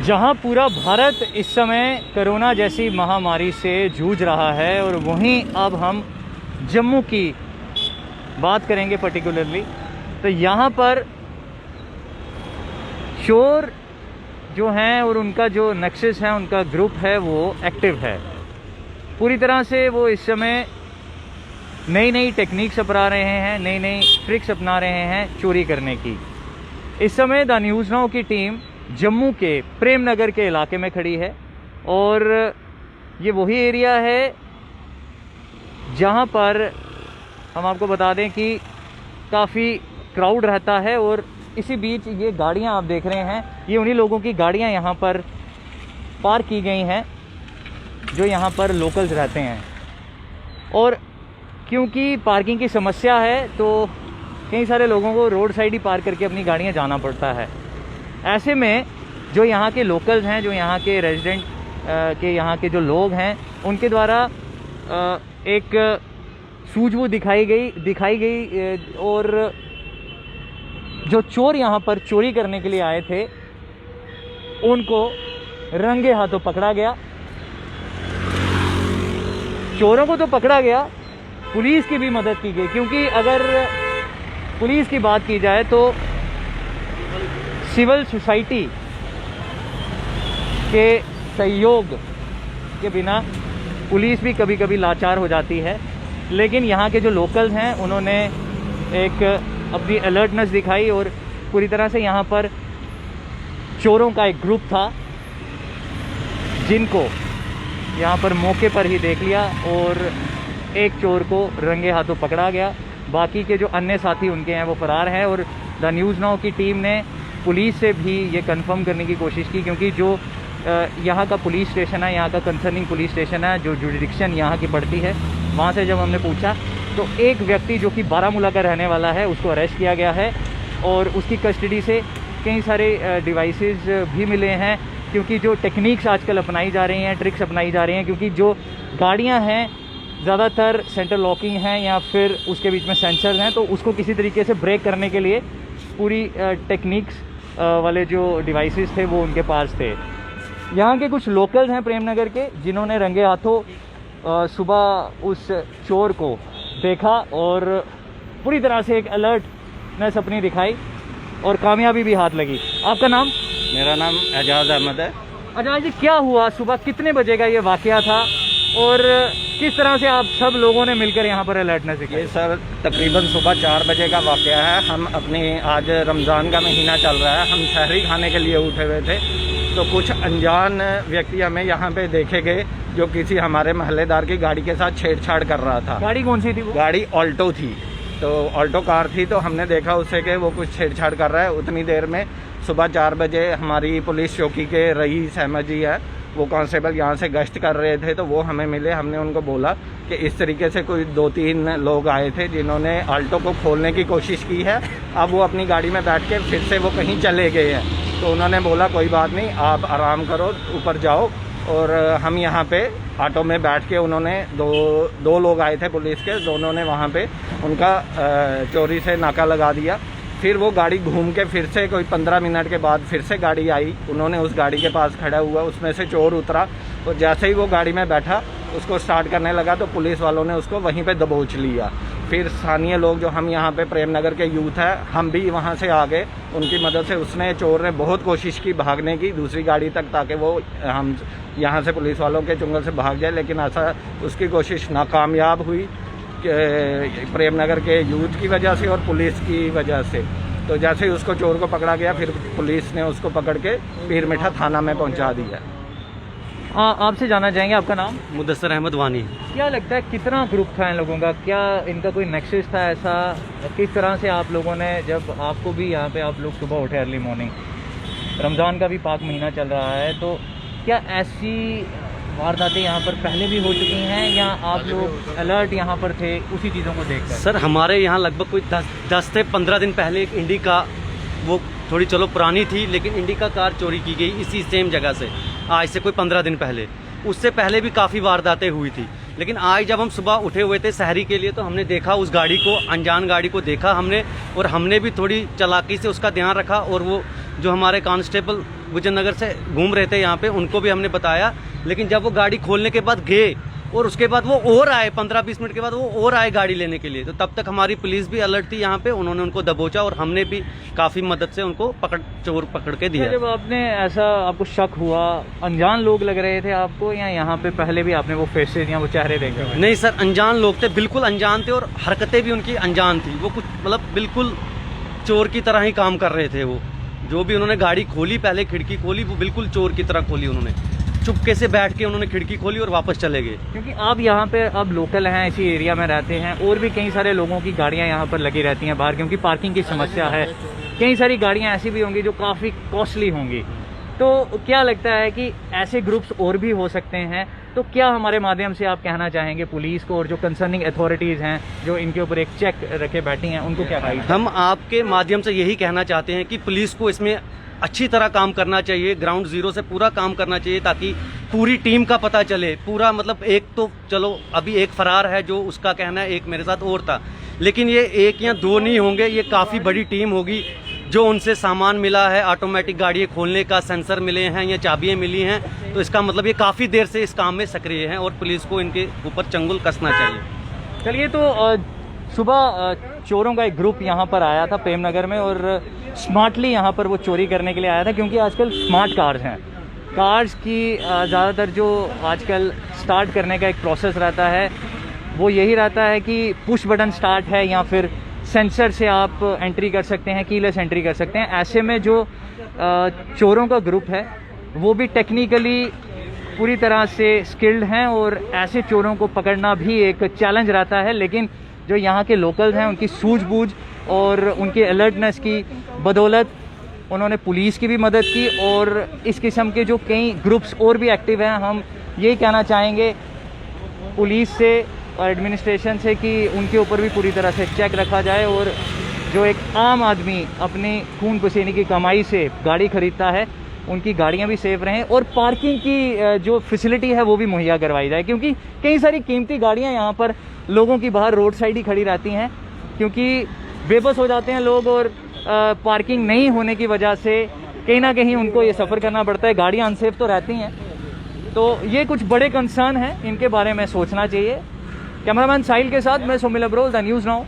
जहां पूरा भारत इस समय कोरोना जैसी महामारी से जूझ रहा है, और वहीं अब हम जम्मू की बात करेंगे पर्टिकुलरली। तो यहाँ पर चोर जो हैं और उनका जो नक्सस है, उनका ग्रुप है, वो एक्टिव है पूरी तरह से। वो इस समय नई नई टेक्निक्स अपना रहे हैं, नई नई ट्रिक्स अपना रहे हैं चोरी करने की। इस समय द न्यूज़ नाउ की टीम जम्मू के प्रेम नगर के इलाके में खड़ी है, और ये वही एरिया है जहाँ पर हम आपको बता दें कि काफ़ी क्राउड रहता है। और इसी बीच ये गाड़ियाँ आप देख रहे हैं, ये उन्हीं लोगों की गाड़ियाँ यहाँ पर पार्क की गई हैं जो यहाँ पर लोकल्स रहते हैं। और क्योंकि पार्किंग की समस्या है तो कई सारे लोगों को रोड साइड ही पार्क करके अपनी गाड़ियाँ जाना पड़ता है। ऐसे में जो यहाँ के लोकल्स हैं, जो यहाँ के रेजिडेंट के यहाँ के जो लोग हैं, उनके द्वारा एक सूझबूझ दिखाई गई और जो चोर यहाँ पर चोरी करने के लिए आए थे उनको रंगे हाथों पकड़ा गया। चोरों को तो पकड़ा गया, पुलिस की भी मदद की गई, क्योंकि अगर पुलिस की बात की जाए तो सिविल सोसाइटी के सहयोग के बिना पुलिस भी कभी कभी लाचार हो जाती है। लेकिन यहाँ के जो लोकल्स हैं उन्होंने एक अपनी अलर्टनेस दिखाई, और पूरी तरह से यहाँ पर चोरों का एक ग्रुप था जिनको यहाँ पर मौके पर ही देख लिया, और एक चोर को रंगे हाथों पकड़ा गया। बाकी के जो अन्य साथी उनके हैं वो फरार हैं। और द न्यूज़ नाउ की टीम ने पुलिस से भी ये कंफर्म करने की कोशिश की, क्योंकि जो यहाँ का पुलिस स्टेशन है, यहाँ का कंसर्निंग पुलिस स्टेशन है, जो जुरिडिक्शन यहाँ की पड़ती है, वहाँ से जब हमने पूछा तो एक व्यक्ति जो कि बारामूला का रहने वाला है उसको अरेस्ट किया गया है, और उसकी कस्टडी से कई सारे डिवाइसेस भी मिले हैं। क्योंकि जो टेक्निक्स आजकल अपनाई जा रही हैं, ट्रिक्स अपनाई जा रही हैं, क्योंकि जो गाड़ियाँ हैं ज़्यादातर सेंटर लॉकिंग हैं या फिर उसके बीच में सेंसर्स हैं, तो उसको किसी तरीके से ब्रेक करने के लिए पूरी टेक्निक्स वाले जो डिवाइसेस थे वो उनके पास थे। यहाँ के कुछ लोकल्स हैं प्रेमनगर के, जिन्होंने रंगे हाथों सुबह उस चोर को देखा और पूरी तरह से एक अलर्टनेस अपनी दिखाई, और कामयाबी भी हाथ लगी। आपका नाम? मेरा नाम एजाज अहमद है। एजाज जी, क्या हुआ सुबह, कितने बजे का ये वाकया था, और किस तरह से आप सब लोगों ने मिलकर यहाँ पर अलर्टनेस दिखाई? ये सर तकरीबन सुबह 4 बजे का वाकया है। हम अपनी आज रमज़ान का महीना चल रहा है, हम सहरी खाने के लिए उठे हुए थे, तो कुछ अनजान व्यक्ति हमें यहाँ पे देखे गए जो किसी हमारे महल्लेदार की गाड़ी के साथ छेड़छाड़ कर रहा था। गाड़ी कौन सी थी वो? गाड़ी ऑल्टो थी, तो ऑल्टो कार थी। तो हमने देखा उससे कि वो कुछ छेड़छाड़ कर रहा है। उतनी देर में सुबह 4 बजे हमारी पुलिस चौकी के रईस अहमद जी है, वो कांस्टेबल यहाँ से गश्त कर रहे थे, तो वो हमें मिले। हमने उनको बोला कि इस तरीके से कोई 2-3 लोग आए थे जिन्होंने ऑल्टो को खोलने की कोशिश की है। अब वो अपनी गाड़ी में बैठ के फिर से वो कहीं चले गए हैं। तो उन्होंने बोला कोई बात नहीं, आप आराम करो, ऊपर जाओ। और हम यहाँ पे ऑटो में बैठ के, उन्होंने दो लोग आए थे पुलिस के, दोनों ने वहाँ पे उनका चोरी से नाका लगा दिया। फिर वो गाड़ी घूम के फिर से कोई 15 मिनट के बाद फिर से गाड़ी आई, उन्होंने उस गाड़ी के पास खड़ा हुआ, उसमें से चोर उतरा, और जैसे ही वो गाड़ी में बैठा उसको स्टार्ट करने लगा तो पुलिस वालों ने उसको वहीं पे दबोच लिया। फिर स्थानीय लोग जो हम यहाँ पे प्रेमनगर के यूथ है, हम भी वहाँ से आ गए, उनकी मदद से उसने चोर ने बहुत कोशिश की भागने की दूसरी गाड़ी तक, ताकि वो हम यहाँ से पुलिस वालों के चुंगल से भाग जाए, लेकिन ऐसा उसकी कोशिश नाकामयाब हुई प्रेमनगर के यूथ की वजह से और पुलिस की वजह से। तो जैसे ही उसको चोर को पकड़ा गया, फिर पुलिस ने उसको पकड़ के पीर मिठा थाना में पहुंचा दिया। आपसे जानना चाहेंगे, आपका नाम? मुदस्सर अहमद वानी। क्या लगता है कितना ग्रुप था इन लोगों का, क्या इनका कोई नेक्सस था ऐसा? किस तरह से आप लोगों ने, जब आपको भी यहाँ पे आप लोग सुबह उठे अर्ली मॉर्निंग, रमज़ान का भी पाक महीना चल रहा है, तो क्या ऐसी वारदातें यहाँ पर पहले भी हो चुकी हैं, या आप लोग अलर्ट यहाँ पर थे उसी चीज़ों को देखकर? सर हमारे यहाँ लगभग कोई 10 से 15 दिन पहले एक इंडिका, वो थोड़ी चलो पुरानी थी, लेकिन इंडिका कार चोरी की गई इसी सेम जगह से, आज से कोई 15 दिन पहले। उससे पहले भी काफ़ी वारदातें हुई थी, लेकिन आज जब हम सुबह उठे हुए थे सहरी के लिए, तो हमने देखा उस गाड़ी को, अनजान गाड़ी को देखा हमने, और हमने भी थोड़ी चालाकी से उसका ध्यान रखा, और वो जो हमारे कांस्टेबल गुजर नगर से घूम रहे थे यहाँ पे, उनको भी हमने बताया, लेकिन जब वो गाड़ी खोलने के बाद गए और उसके बाद वो और आए 15-20 मिनट के बाद वो और आए गाड़ी लेने के लिए, तो तब तक हमारी पुलिस भी अलर्ट थी यहाँ पे, उन्होंने उनको दबोचा और हमने भी काफ़ी मदद से उनको चोर पकड़ के दिया। जब आपने ऐसा आपको शक हुआ, अनजान लोग लग रहे थे आपको या यहाँ पे पहले भी आपने वो फेसेस या वो चेहरे देखे हुए? नहीं सर, अनजान लोग थे, बिल्कुल अनजान थे और हरकतें भी उनकी अनजान थी। वो कुछ मतलब बिल्कुल चोर की तरह ही काम कर रहे थे। वो जो भी उन्होंने गाड़ी खोली, पहले खिड़की खोली, वो बिल्कुल चोर की तरह खोली उन्होंने, चुपके से बैठ के उन्होंने खिड़की खोली और वापस चले गए। क्योंकि आप यहाँ पे अब लोकल हैं, इसी एरिया में रहते हैं, और भी कई सारे लोगों की गाड़ियाँ यहाँ पर लगी रहती हैं बाहर, क्योंकि पार्किंग की समस्या है। कई सारी गाड़ियाँ ऐसी भी होंगी जो काफ़ी कॉस्टली होंगी। तो क्या लगता है कि ऐसे ग्रुप्स और भी हो सकते हैं? तो क्या हमारे माध्यम से आप कहना चाहेंगे पुलिस को और जो कंसर्निंग अथॉरिटीज़ हैं जो इनके ऊपर एक चेक रखे बैठी हैं, उनको क्या कहेंगे? हम आपके माध्यम से यही कहना चाहते हैं कि पुलिस को इसमें अच्छी तरह काम करना चाहिए, ग्राउंड जीरो से पूरा काम करना चाहिए, ताकि पूरी टीम का पता चले। पूरा मतलब एक तो चलो अभी एक फरार है जो उसका कहना है, एक मेरे साथ और था, लेकिन ये एक या दो नहीं होंगे, ये काफ़ी बड़ी टीम होगी। जो उनसे सामान मिला है, ऑटोमेटिक गाड़ी खोलने का सेंसर मिले हैं या चाबियाँ मिली हैं, तो इसका मतलब ये काफ़ी देर से इस काम में सक्रिय हैं और पुलिस को इनके ऊपर चंगुल कसना चाहिए। चलिए, तो सुबह चोरों का एक ग्रुप यहाँ पर आया था प्रेम नगर में, और स्मार्टली यहाँ पर वो चोरी करने के लिए आया था, क्योंकि आजकल स्मार्ट कार्स हैं। कार्स की ज़्यादातर जो आजकल स्टार्ट करने का एक प्रोसेस रहता है वो यही रहता है कि पुश बटन स्टार्ट है या फिर सेंसर से आप एंट्री कर सकते हैं, कीलेस एंट्री कर सकते हैं। ऐसे में जो चोरों का ग्रुप है वो भी टेक्निकली पूरी तरह से स्किल्ड हैं, और ऐसे चोरों को पकड़ना भी एक चैलेंज रहता है। लेकिन जो यहाँ के लोकल्स हैं उनकी सूझबूझ और उनकी अलर्टनेस की बदौलत उन्होंने पुलिस की भी मदद की, और इस किस्म के जो कई ग्रुप्स और भी एक्टिव हैं, हम यही कहना चाहेंगे पुलिस से और एडमिनिस्ट्रेशन से कि उनके ऊपर भी पूरी तरह से चेक रखा जाए, और जो एक आम आदमी अपनी खून पसीने की कमाई से गाड़ी खरीदता है उनकी गाड़ियां भी सेफ रहें, और पार्किंग की जो फैसिलिटी है वो भी मुहैया करवाई जाए, क्योंकि कई सारी कीमती गाड़ियां यहाँ पर लोगों की बाहर रोड साइड ही खड़ी रहती हैं, क्योंकि बेबस हो जाते हैं लोग और पार्किंग नहीं होने की वजह से कहीं ना कहीं उनको ये सफ़र करना पड़ता है। गाड़ियाँ अनसेफ तो रहती हैं, तो ये कुछ बड़े कंसर्न हैं, इनके बारे में सोचना चाहिए। कैमरामैन साहिल के साथ मैं Somil Abrol, the news now.